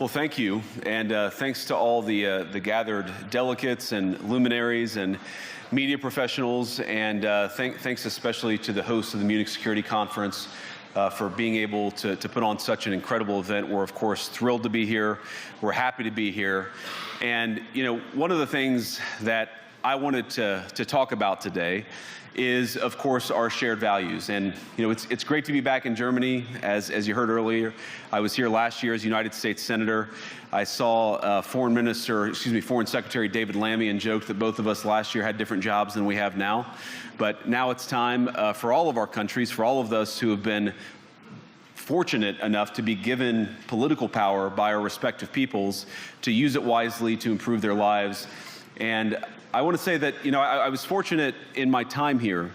Well, thank you, and thanks to all the gathered delegates and luminaries and media professionals, and thanks especially to the hosts of the Munich Security Conference for being able to put on such an incredible event. We're, of course, thrilled to be here. We're happy to be here. And, you know, one of the things that I wanted to talk about today is, of course, our shared values. And, you know, it's great to be back in Germany. As you heard earlier, I was here last year as United States Senator. I saw Foreign Secretary David Lammy and joked that both of us last year had different jobs than we have now. But now it's time for all of our countries, for all of us who have been fortunate enough to be given political power by our respective peoples, to use it wisely to improve their lives. And I want to say that, you know, I was fortunate in my time here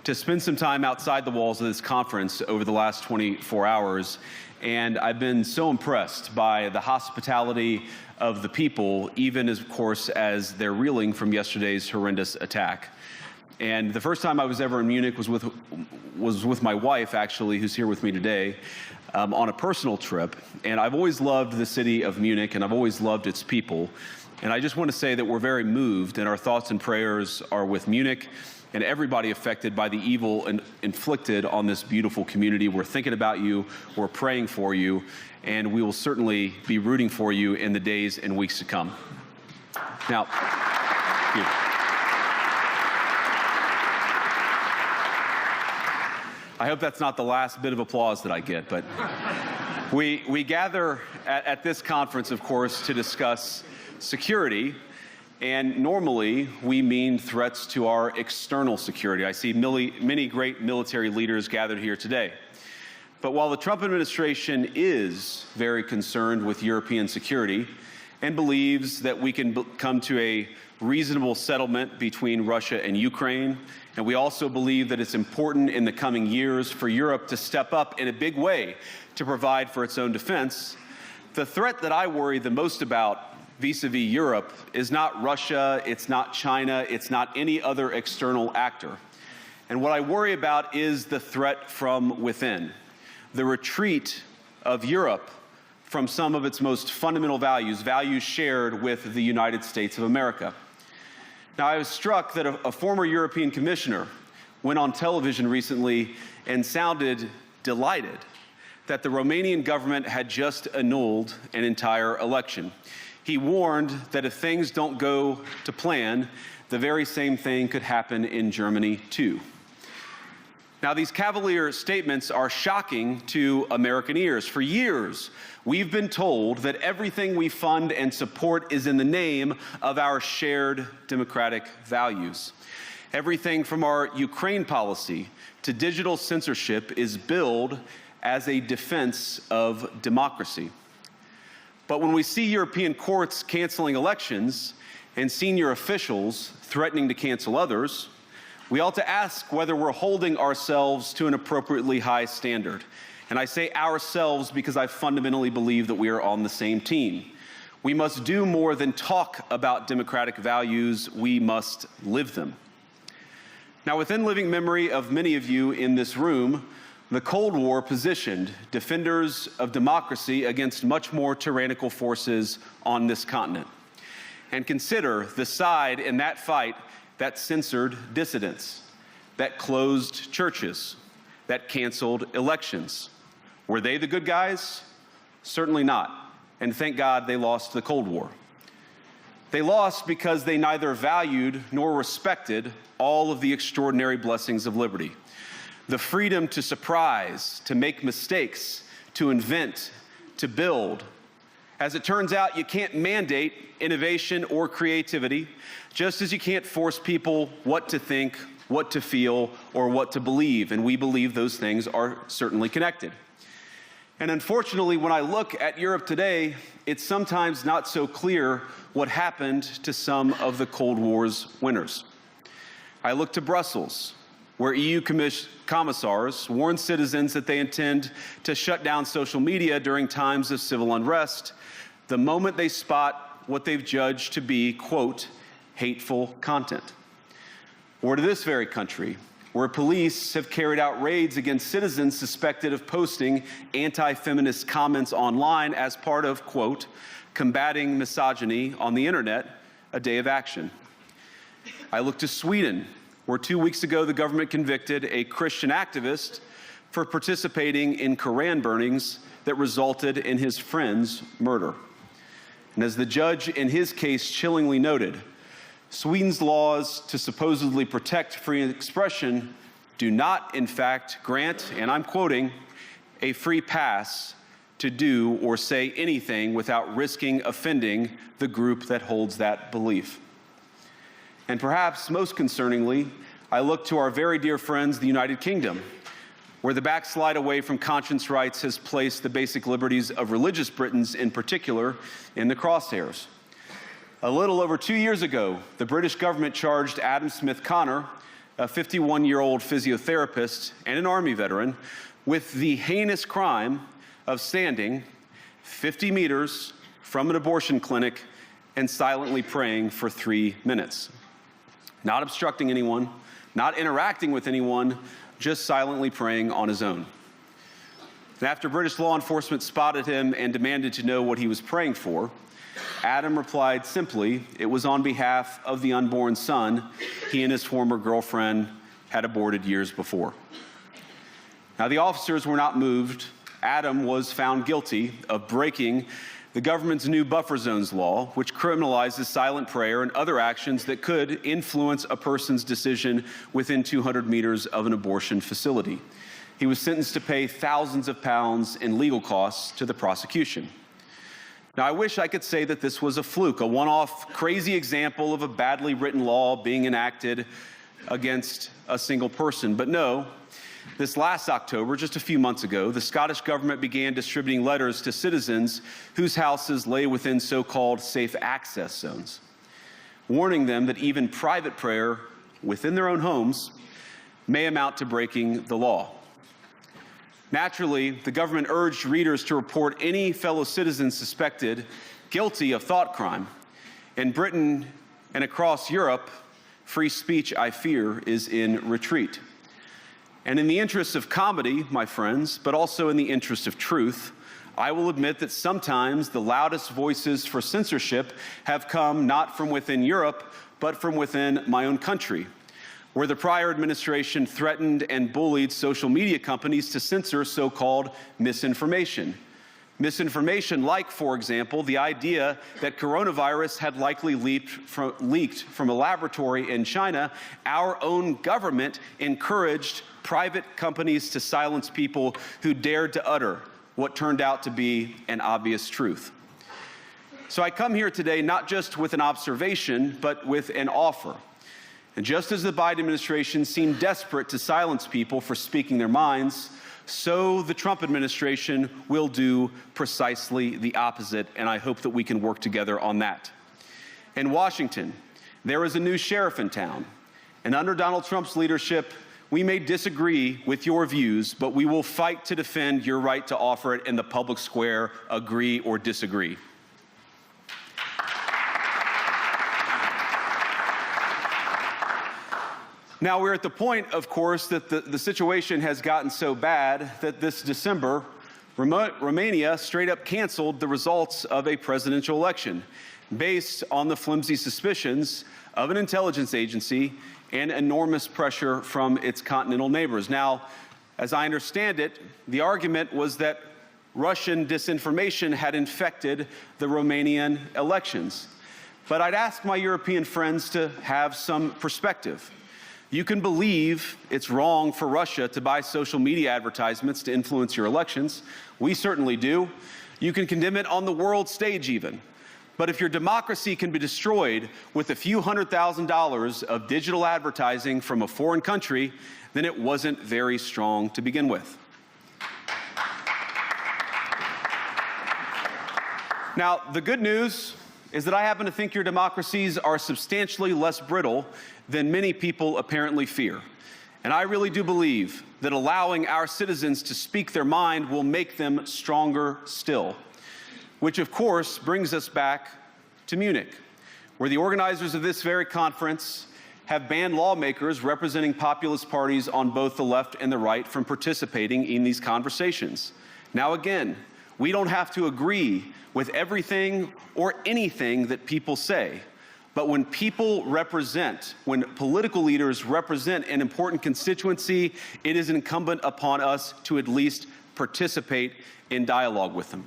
to spend some time outside the walls of this conference over the last 24 hours. And I've been so impressed by the hospitality of the people, even as, of course, as they're reeling from yesterday's horrendous attack. And the first time I was ever in Munich was with my wife, actually, who's here with me today, on a personal trip. And I've always loved the city of Munich, and I've always loved its people. And I just want to say that we're very moved, and our thoughts and prayers are with Munich and everybody affected by the evil inflicted on this beautiful community. We're thinking about you, we're praying for you, and we will certainly be rooting for you in the days and weeks to come. Now, thank you. I hope that's not the last bit of applause that I get, but we gather at this conference, of course, to discuss security, and normally we mean threats to our external security. I see many great military leaders gathered here today. But while the Trump administration is very concerned with European security and believes that we can come to a reasonable settlement between Russia and Ukraine, and we also believe that it's important in the coming years for Europe to step up in a big way to provide for its own defense, the threat that I worry the most about vis-a-vis Europe is not Russia, it's not China, it's not any other external actor. And what I worry about is the threat from within, the retreat of Europe from some of its most fundamental values shared with the United States of America. Now, I was struck that a former European commissioner went on television recently and sounded delighted that the Romanian government had just annulled an entire election. He warned that if things don't go to plan, the very same thing could happen in Germany too. Now, these cavalier statements are shocking to American ears. For years, we've been told that everything we fund and support is in the name of our shared democratic values. Everything from our Ukraine policy to digital censorship is billed as a defense of democracy. But when we see European courts canceling elections and senior officials threatening to cancel others, we ought to ask whether we're holding ourselves to an appropriately high standard. And I say ourselves because I fundamentally believe that we are on the same team. We must do more than talk about democratic values, we must live them. Now, within living memory of many of you in this room, the Cold War positioned defenders of democracy against much more tyrannical forces on this continent. And consider the side in that fight that censored dissidents, that closed churches, that canceled elections. Were they the good guys? Certainly not. And thank God they lost the Cold War. They lost because they neither valued nor respected all of the extraordinary blessings of liberty. The freedom to surprise, to make mistakes, to invent, to build. As it turns out, you can't mandate innovation or creativity, just as you can't force people what to think, what to feel, or what to believe. And we believe those things are certainly connected. And unfortunately, when I look at Europe today, it's sometimes not so clear what happened to some of the Cold War's winners. I look to Brussels, where EU commissars warn citizens that they intend to shut down social media during times of civil unrest the moment they spot what they've judged to be, quote, hateful content. Or to this very country, where police have carried out raids against citizens suspected of posting anti-feminist comments online as part of, quote, combating misogyny on the internet, a day of action. I look to Sweden, where 2 weeks ago the government convicted a Christian activist for participating in Koran burnings that resulted in his friend's murder. And as the judge in his case chillingly noted, Sweden's laws to supposedly protect free expression do not, in fact, grant, and I'm quoting, a free pass to do or say anything without risking offending the group that holds that belief. And perhaps most concerningly, I look to our very dear friends, the United Kingdom, where the backslide away from conscience rights has placed the basic liberties of religious Britons in particular in the crosshairs. A little over 2 years ago, the British government charged Adam Smith Connor, a 51-year-old physiotherapist and an Army veteran, with the heinous crime of standing 50 meters from an abortion clinic and silently praying for 3 minutes. Not obstructing anyone, not interacting with anyone, just silently praying on his own. And after British law enforcement spotted him and demanded to know what he was praying for, Adam replied simply, it was on behalf of the unborn son he and his former girlfriend had aborted years before. Now, the officers were not moved. Adam was found guilty of breaking the government's new buffer zones law, which criminalizes silent prayer and other actions that could influence a person's decision within 200 meters of an abortion facility. He was sentenced to pay thousands of pounds in legal costs to the prosecution. Now, I wish I could say that this was a fluke, a one-off crazy example of a badly written law being enacted against a single person, but no. This last October, just a few months ago, the Scottish government began distributing letters to citizens whose houses lay within so-called safe access zones, warning them that even private prayer within their own homes may amount to breaking the law. Naturally, the government urged readers to report any fellow citizens suspected guilty of thought crime. In Britain and across Europe, free speech, I fear, is in retreat. And in the interest of comedy, my friends, but also in the interest of truth, I will admit that sometimes the loudest voices for censorship have come not from within Europe, but from within my own country, where the prior administration threatened and bullied social media companies to censor so-called misinformation. Misinformation like, for example, the idea that coronavirus had likely leaked from a laboratory in China. Our own government encouraged private companies to silence people who dared to utter what turned out to be an obvious truth. So I come here today not just with an observation, but with an offer. And just as the Biden administration seemed desperate to silence people for speaking their minds, so the Trump administration will do precisely the opposite, and I hope that we can work together on that. In Washington, there is a new sheriff in town, and under Donald Trump's leadership, we may disagree with your views, but we will fight to defend your right to offer it in the public square, agree or disagree. Now, we're at the point, of course, that the situation has gotten so bad that this December, Romania straight up canceled the results of a presidential election based on the flimsy suspicions of an intelligence agency and enormous pressure from its continental neighbors. Now, as I understand it, the argument was that Russian disinformation had infected the Romanian elections. But I'd ask my European friends to have some perspective. You can believe it's wrong for Russia to buy social media advertisements to influence your elections. We certainly do. You can condemn it on the world stage even. But if your democracy can be destroyed with a few $100,000 of digital advertising from a foreign country, then it wasn't very strong to begin with. Now, the good news is that I happen to think your democracies are substantially less brittle than many people apparently fear. And I really do believe that allowing our citizens to speak their mind will make them stronger still. Which, of course, brings us back to Munich, where the organizers of this very conference have banned lawmakers representing populist parties on both the left and the right from participating in these conversations. Now again, we don't have to agree with everything or anything that people say, but when political leaders represent an important constituency, it is incumbent upon us to at least participate in dialogue with them.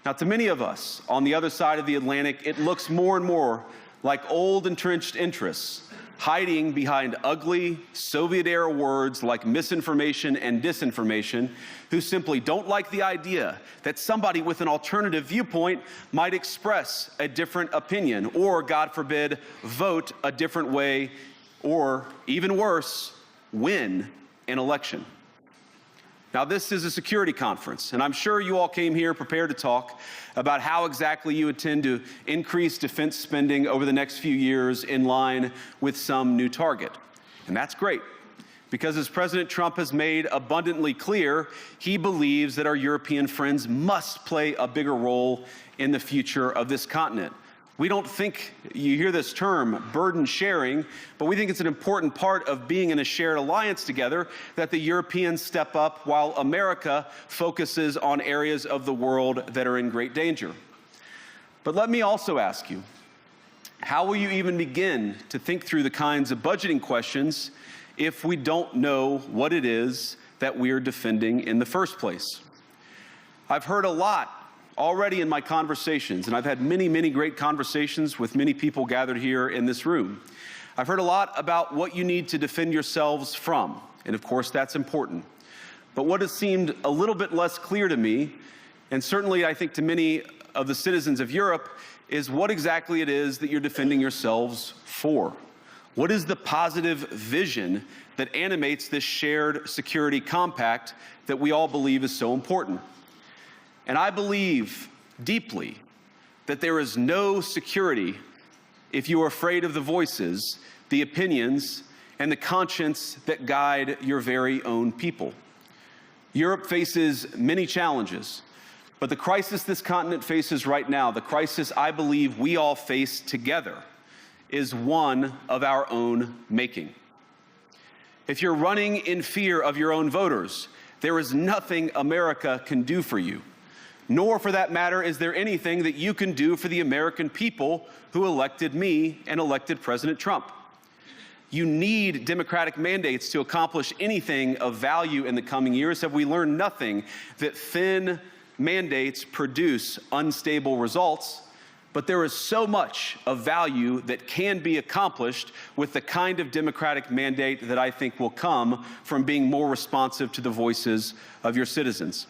Now, to many of us on the other side of the Atlantic, it looks more and more like old entrenched interests hiding behind ugly Soviet-era words like misinformation and disinformation, who simply don't like the idea that somebody with an alternative viewpoint might express a different opinion or, God forbid, vote a different way or, even worse, win an election. Now, this is a security conference, and I'm sure you all came here prepared to talk about how exactly you intend to increase defense spending over the next few years in line with some new target. And that's great, because as President Trump has made abundantly clear, he believes that our European friends must play a bigger role in the future of this continent. We don't think, you hear this term, burden sharing, but we think it's an important part of being in a shared alliance together that the Europeans step up while America focuses on areas of the world that are in great danger. But let me also ask you, how will you even begin to think through the kinds of budgeting questions if we don't know what it is that we're defending in the first place? I've heard a lot already in my conversations, and I've had many, many great conversations with many people gathered here in this room. I've heard a lot about what you need to defend yourselves from, and of course that's important. But what has seemed a little bit less clear to me, and certainly I think to many of the citizens of Europe, is what exactly it is that you're defending yourselves for. What is the positive vision that animates this shared security compact that we all believe is so important? And I believe deeply that there is no security if you are afraid of the voices, the opinions, and the conscience that guide your very own people. Europe faces many challenges, but the crisis this continent faces right now, the crisis I believe we all face together, is one of our own making. If you're running in fear of your own voters, there is nothing America can do for you. Nor, for that matter, is there anything that you can do for the American people who elected me and elected President Trump. You need democratic mandates to accomplish anything of value in the coming years. Have we learned nothing that thin mandates produce unstable results? But there is so much of value that can be accomplished with the kind of democratic mandate that I think will come from being more responsive to the voices of your citizens.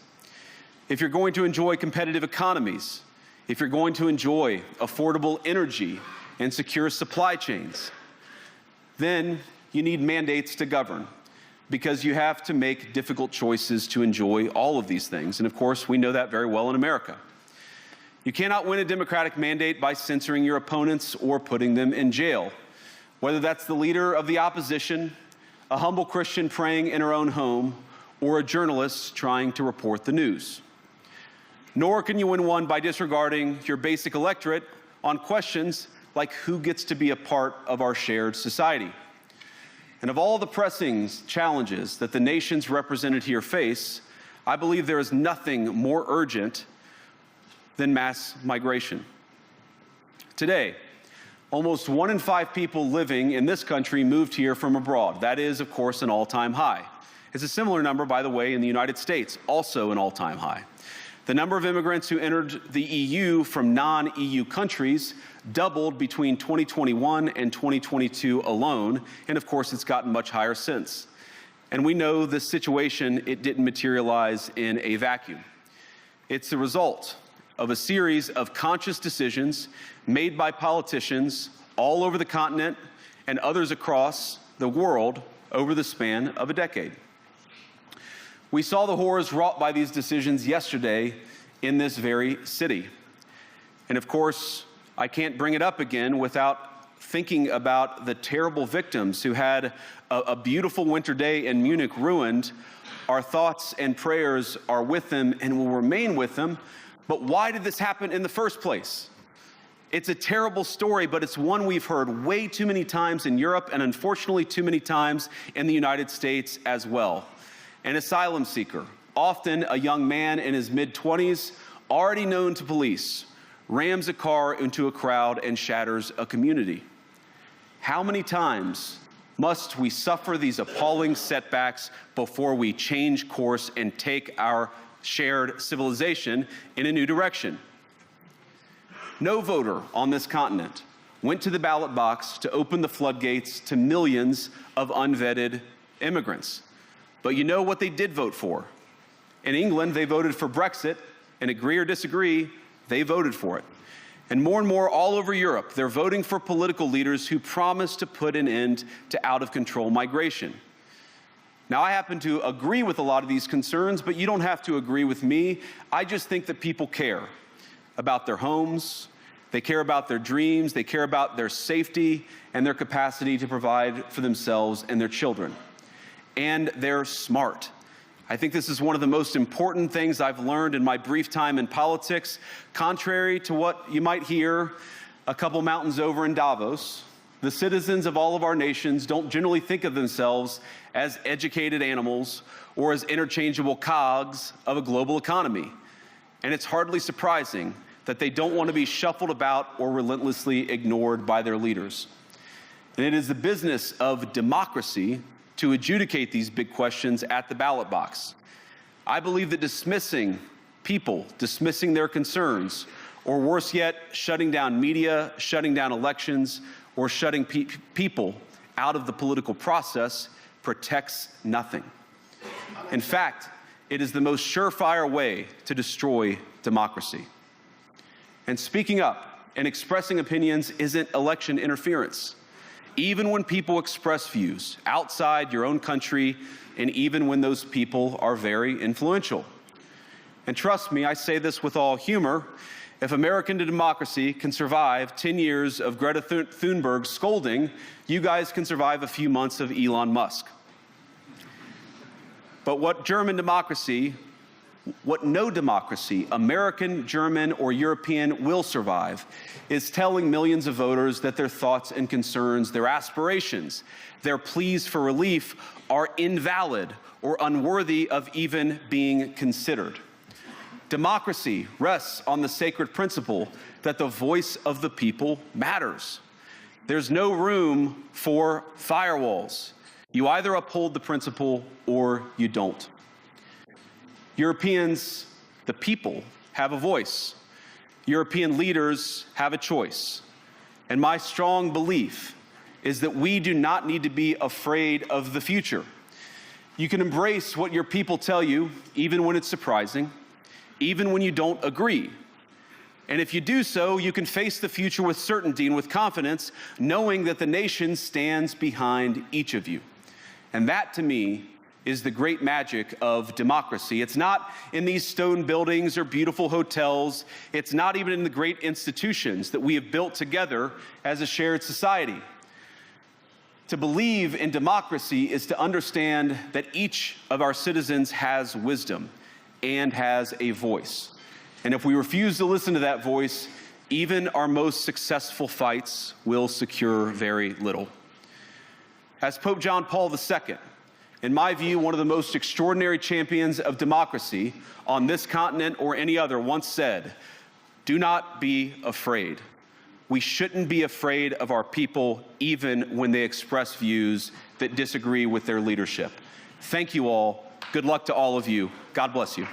If you're going to enjoy competitive economies, if you're going to enjoy affordable energy and secure supply chains, then you need mandates to govern, because you have to make difficult choices to enjoy all of these things. And of course, we know that very well in America. You cannot win a democratic mandate by censoring your opponents or putting them in jail, whether that's the leader of the opposition, a humble Christian praying in her own home, or a journalist trying to report the news. Nor can you win one by disregarding your basic electorate on questions like who gets to be a part of our shared society. And of all the pressing challenges that the nations represented here face, I believe there is nothing more urgent than mass migration. Today, almost 1 in 5 people living in this country moved here from abroad. That is, of course, an all-time high. It's a similar number, by the way, in the United States, also an all-time high. The number of immigrants who entered the EU from non-EU countries doubled between 2021 and 2022 alone, and of course it's gotten much higher since. And we know this situation, it didn't materialize in a vacuum. It's the result of a series of conscious decisions made by politicians all over the continent and others across the world over the span of a decade. We saw the horrors wrought by these decisions yesterday in this very city. And of course, I can't bring it up again without thinking about the terrible victims who had a beautiful winter day in Munich ruined. Our thoughts and prayers are with them and will remain with them. But why did this happen in the first place? It's a terrible story, but it's one we've heard way too many times in Europe and unfortunately too many times in the United States as well. An asylum seeker, often a young man in his mid-20s, already known to police, rams a car into a crowd and shatters a community. How many times must we suffer these appalling setbacks before we change course and take our shared civilization in a new direction? No voter on this continent went to the ballot box to open the floodgates to millions of unvetted immigrants. But you know what they did vote for? In England, they voted for Brexit, and agree or disagree, they voted for it. And more all over Europe, they're voting for political leaders who promise to put an end to out-of-control migration. Now, I happen to agree with a lot of these concerns, but you don't have to agree with me. I just think that people care about their homes, they care about their dreams, they care about their safety and their capacity to provide for themselves and their children. And they're smart. I think this is one of the most important things I've learned in my brief time in politics. Contrary to what you might hear a couple mountains over in Davos, the citizens of all of our nations don't generally think of themselves as educated animals or as interchangeable cogs of a global economy. And it's hardly surprising that they don't want to be shuffled about or relentlessly ignored by their leaders. And it is the business of democracy to adjudicate these big questions at the ballot box. I believe that dismissing people, dismissing their concerns, or worse yet, shutting down media, shutting down elections, or shutting people out of the political process protects nothing. In fact, it is the most surefire way to destroy democracy. And speaking up and expressing opinions isn't election interference. Even when people express views outside your own country, and even when those people are very influential. And trust me, I say this with all humor, if American democracy can survive 10 years of Greta Thunberg scolding, you guys can survive a few months of Elon Musk. But what no democracy, American, German, or European, will survive is telling millions of voters that their thoughts and concerns, their aspirations, their pleas for relief are invalid or unworthy of even being considered. Democracy rests on the sacred principle that the voice of the people matters. There's no room for firewalls. You either uphold the principle or you don't. Europeans, the people, have a voice. European leaders have a choice. And my strong belief is that we do not need to be afraid of the future. You can embrace what your people tell you, even when it's surprising, even when you don't agree. And if you do so, you can face the future with certainty and with confidence, knowing that the nation stands behind each of you. And that, to me, is the great magic of democracy. It's not in these stone buildings or beautiful hotels. It's not even in the great institutions that we have built together as a shared society. To believe in democracy is to understand that each of our citizens has wisdom and has a voice. And if we refuse to listen to that voice, even our most successful fights will secure very little. As Pope John Paul II, in my view, one of the most extraordinary champions of democracy on this continent or any other, once said, "Do not be afraid." We shouldn't be afraid of our people, even when they express views that disagree with their leadership. Thank you all. Good luck to all of you. God bless you.